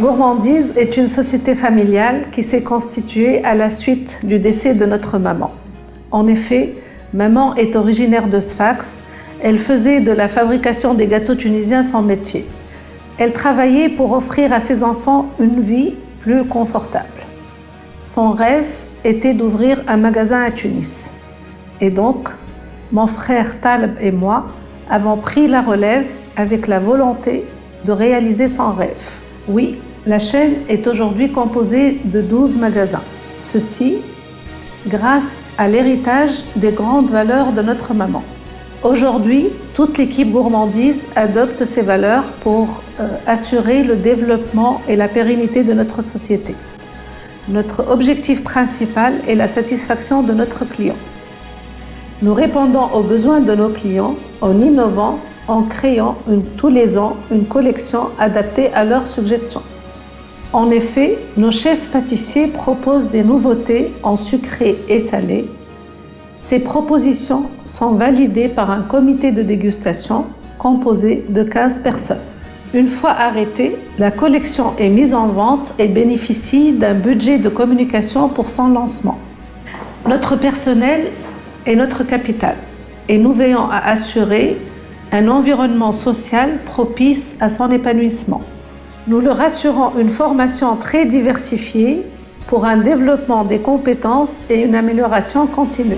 Gourmandise est une société familiale qui s'est constituée à la suite du décès de notre maman. En effet, maman est originaire de Sfax. Elle faisait de la fabrication des gâteaux tunisiens son métier. Elle travaillait pour offrir à ses enfants une vie plus confortable. Son rêve était d'ouvrir un magasin à Tunis. Et donc, mon frère Taleb et moi avons pris la relève avec la volonté de réaliser son rêve. Oui, la chaîne est aujourd'hui composée de 12 magasins. Ceci grâce à l'héritage des grandes valeurs de notre maman. Aujourd'hui, toute l'équipe Gourmandise adopte ces valeurs pour assurer le développement et la pérennité de notre société. Notre objectif principal est la satisfaction de notre client. Nous répondons aux besoins de nos clients en innovant, en créant tous les ans une collection adaptée à leurs suggestions. En effet, nos chefs pâtissiers proposent des nouveautés en sucré et salé. Ces propositions sont validées par un comité de dégustation composé de 15 personnes. Une fois arrêtée, la collection est mise en vente et bénéficie d'un budget de communication pour son lancement. Notre personnel est notre capital et nous veillons à assurer un environnement social propice à son épanouissement. Nous leur assurons une formation très diversifiée pour un développement des compétences et une amélioration continue.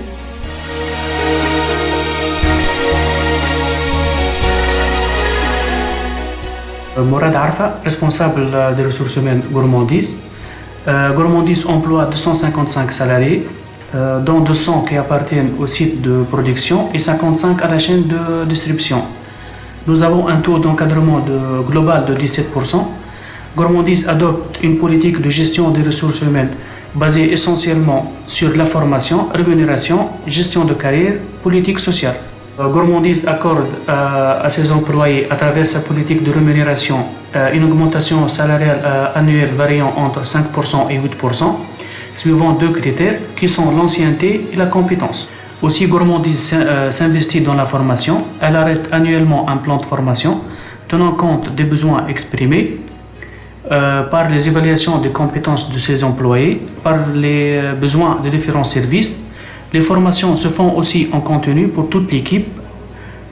Mourad Arfa, responsable des ressources humaines Gourmandise. Gourmandise emploie 255 salariés, dont 200 qui appartiennent au site de production et 55 à la chaîne de distribution. Nous avons un taux d'encadrement global de 17%. Gourmandise adopte une politique de gestion des ressources humaines basée essentiellement sur la formation, rémunération, gestion de carrière, politique sociale. Gourmandise accorde à ses employés, à travers sa politique de rémunération, une augmentation salariale annuelle variant entre 5% et 8%, suivant deux critères qui sont l'ancienneté et la compétence. Aussi, Gourmandise s'investit dans la formation. Elle arrête annuellement un plan de formation tenant compte des besoins exprimés par les évaluations des compétences de ses employés, par les besoins des différents services. Les formations se font aussi en continu pour toute l'équipe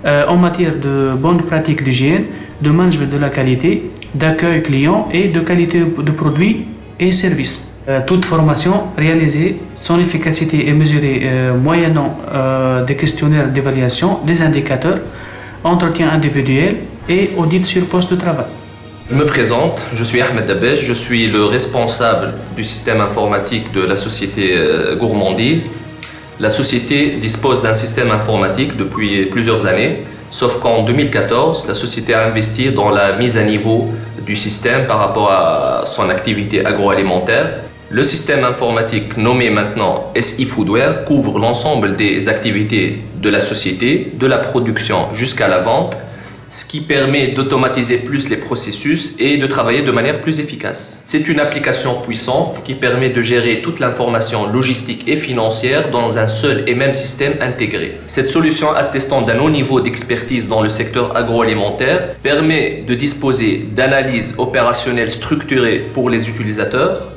en matière de bonnes pratiques d'hygiène, de management de la qualité, d'accueil client et de qualité de produits et services. Toute formation réalisée, son efficacité est mesurée moyennant des questionnaires d'évaluation, des indicateurs, entretien individuel et audit sur poste de travail. Je me présente, je suis Ahmed Dabej, je suis le responsable du système informatique de la société Gourmandise. La société dispose d'un système informatique depuis plusieurs années, sauf qu'en 2014, la société a investi dans la mise à niveau du système par rapport à son activité agroalimentaire. Le système informatique nommé maintenant SI Foodware couvre l'ensemble des activités de la société, de la production jusqu'à la vente, ce qui permet d'automatiser plus les processus et de travailler de manière plus efficace. C'est une application puissante qui permet de gérer toute l'information logistique et financière dans un seul et même système intégré. Cette solution, attestant d'un haut niveau d'expertise dans le secteur agroalimentaire, permet de disposer d'analyses opérationnelles structurées pour les utilisateurs,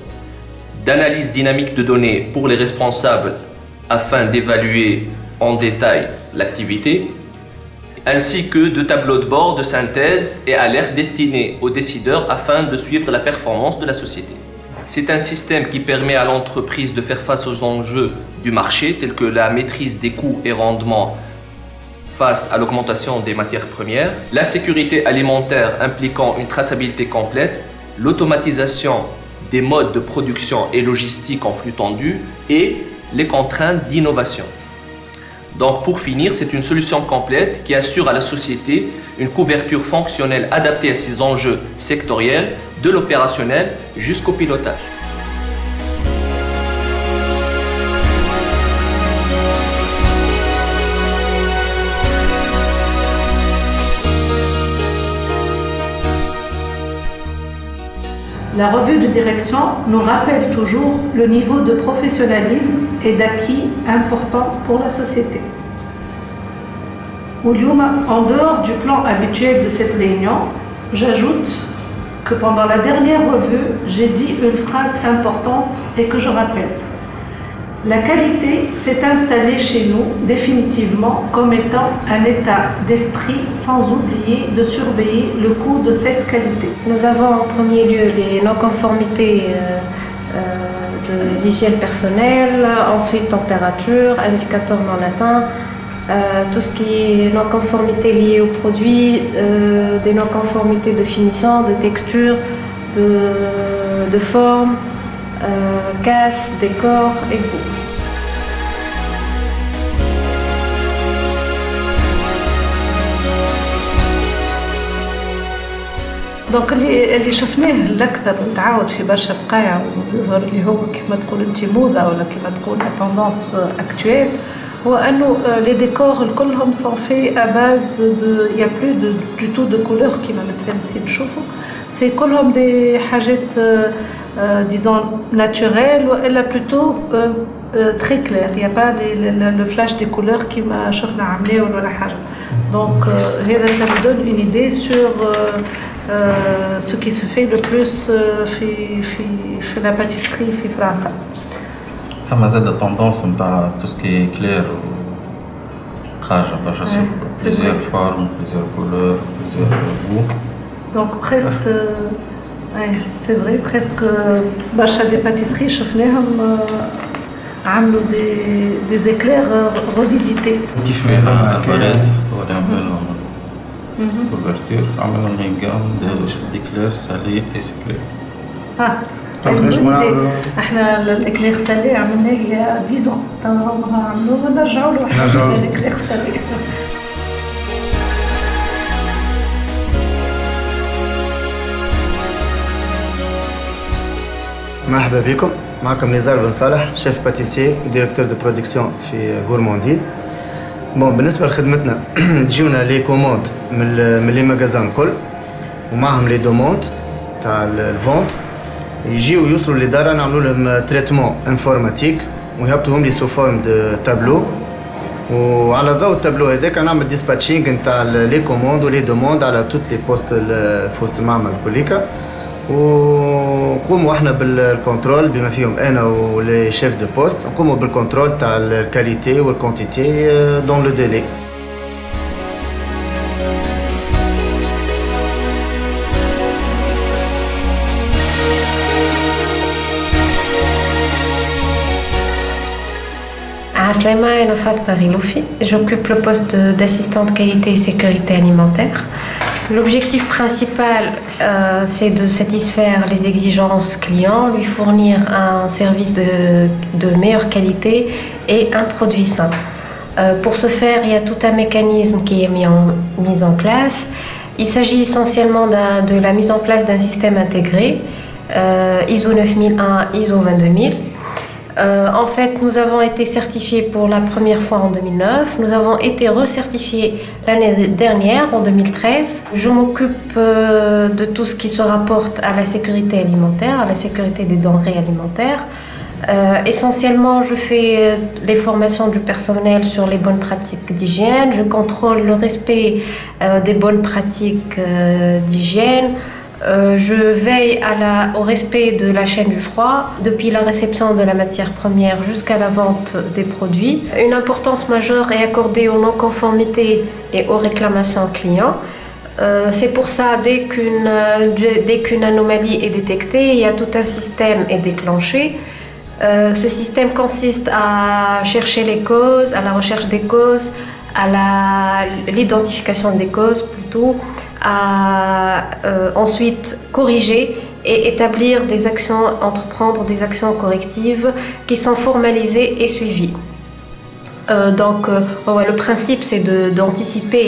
d'analyse dynamique de données pour les responsables afin d'évaluer en détail l'activité, ainsi que de tableaux de bord de synthèse et alertes destinés aux décideurs afin de suivre la performance de la société. C'est un système qui permet à l'entreprise de faire face aux enjeux du marché tels que la maîtrise des coûts et rendements face à l'augmentation des matières premières, la sécurité alimentaire impliquant une traçabilité complète, l'automatisation des modes de production et logistique en flux tendu et les contraintes d'innovation. Donc pour finir, c'est une solution complète qui assure à la société une couverture fonctionnelle adaptée à ses enjeux sectoriels, de l'opérationnel jusqu'au pilotage. La revue de direction nous rappelle toujours le niveau de professionnalisme et d'acquis important pour la société. En dehors du plan habituel de cette réunion, j'ajoute que pendant la dernière revue, j'ai dit une phrase importante et que je rappelle. La qualité s'est installée chez nous définitivement comme étant un état d'esprit sans oublier de surveiller le coût de cette qualité. Nous avons en premier lieu les non-conformités de l'hygiène personnelle, ensuite température, indicateurs non atteints, tout ce qui est non-conformité liée aux produits, des non-conformités de finition, de texture, de forme, casse, décor et goût. دونك اللي شفناه الاكثر متعاود في برشا بقايع ويظهر اللي هو كيف ما تقول انت موضه ولا كيف ما تقول توندونس اكتويل هو انه لي ديكور كلهم سون في ا باز دو يا بلو دو تو دو كولور كيما مستانسين نشوفوا سي كلهم دي حاجات ديزون ناتوريل والا بلوتو très clair, il n'y a pas le flash des couleurs qui m'a chauffé à amener ou la haja. Donc, ça me donne une idée sur ce qui se fait le plus في la pâtisserie في فرنسا. Ça m'a زاد tendance نتاع tout ce qui est clair خارجة برشا plusieurs formes, plusieurs couleurs, plusieurs goûts. Donc presque c'est vrai presque برشا des pâtisseries شفناهم عملوا des éclairs revisités. كيف فيها الغلاز ولا عملوا couverture عملوا une gamme d'éclairs salés et sucrés. c'est une bonne idée. احنا الاكلير سالي عملناه il y a 10 ans. توا عملوه نرجعوا له الاكلير سالي. مرحبا بكم، معكم نزار بن صالح، شيف باتيسيي وديريكتور دو برودكسيون في غورمونديز. بالنسبه لخدمتنا تجيونا لي كوموند من لي ماغازان الكل ومعهم لي دوموند تاع الفونت، يجيو يوصلوا للدار نعملوا لهم تريتمون انفورماتيك ويهبطوهم لي سو فورم دو تابلو، وعلى ضوء التابلو هذاك نعمل ديسباتشينغ نتاع لي كوموند ولي دوموند على توت لي بوست في وسط المعمل كليكا، ونقوموا احنا بالكنترول بما فيهم انا ولي شيف دو بوست، نقوموا بالكنترول تاع الكاليتي والكونتيتي دون لو ديلي. Aslema Enofat Bariloufi, j'occupe le poste d'assistante qualité et sécurité alimentaire. L'objectif principal, c'est de satisfaire les exigences clients, lui fournir un service de meilleure qualité et un produit sain. Pour ce faire, il y a tout un mécanisme qui est mis en place. Il s'agit essentiellement de la mise en place d'un système intégré, ISO 9001, ISO 22000. En fait, nous avons été certifiés pour la première fois en 2009. Nous avons été recertifiés l'année dernière, en 2013. Je m'occupe de tout ce qui se rapporte à la sécurité alimentaire, à la sécurité des denrées alimentaires. Essentiellement, je fais les formations du personnel sur les bonnes pratiques d'hygiène. Je contrôle le respect des bonnes pratiques d'hygiène. Je veille au respect de la chaîne du froid, depuis la réception de la matière première jusqu'à la vente des produits. Une importance majeure est accordée aux non-conformités et aux réclamations clients. C'est pour ça, dès qu'une anomalie est détectée, il y a tout un système est déclenché. Ce système consiste à chercher les causes, à la recherche des causes, à l'identification des causes plutôt, à ensuite corriger et établir des actions, entreprendre des actions correctives qui sont formalisées et suivies. Le principe c'est d'anticiper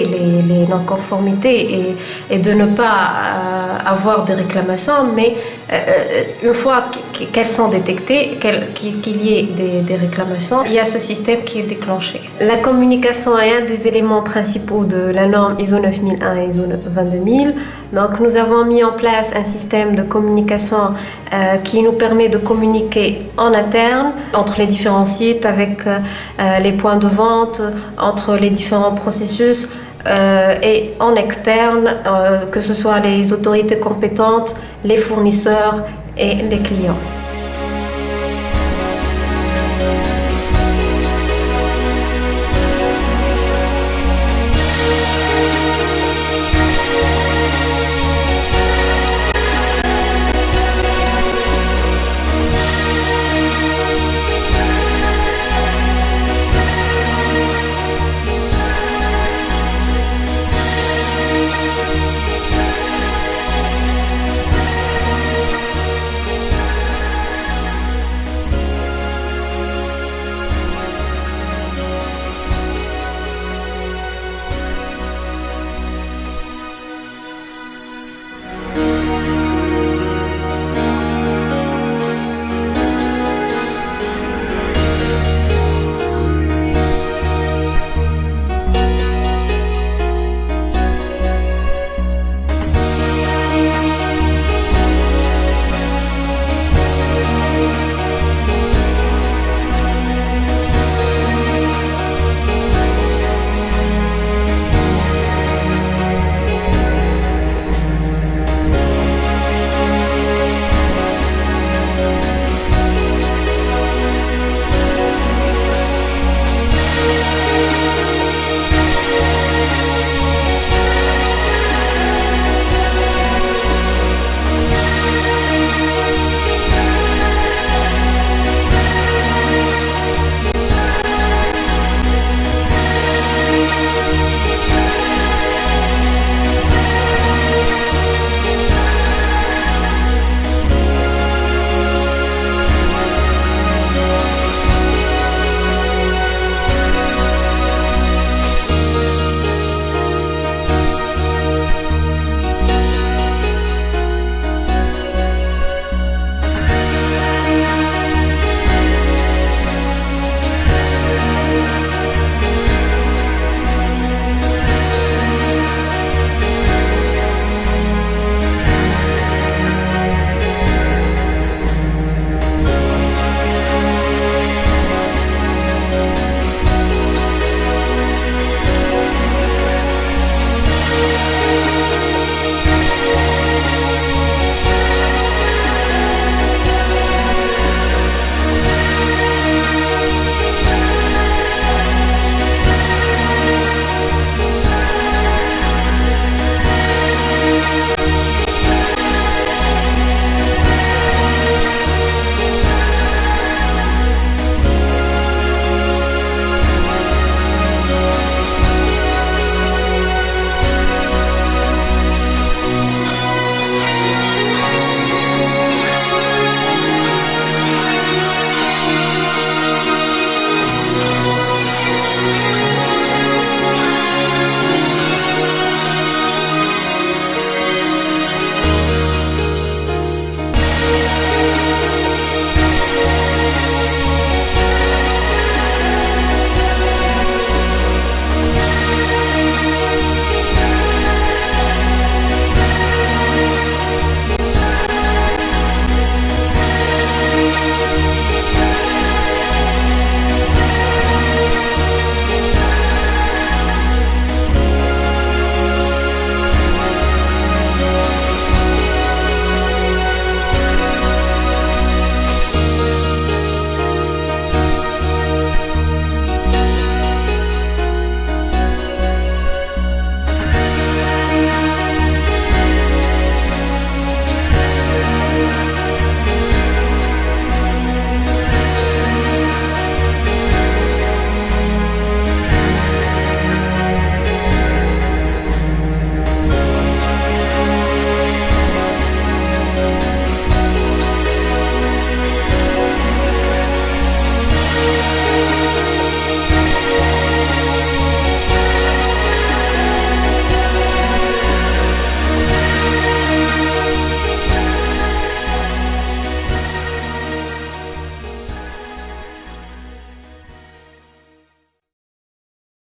les non-conformités et de ne pas avoir des réclamations, mais une fois qu'elles sont détectées, qu'il y ait des réclamations, il y a ce système qui est déclenché. La communication est un des éléments principaux de la norme ISO 9001 et ISO 22000. Donc nous avons mis en place un système de communication qui nous permet de communiquer en interne entre les différents sites, avec les points de vente, entre les différents processus, et en externe, que ce soit les autorités compétentes, les fournisseurs et les clients.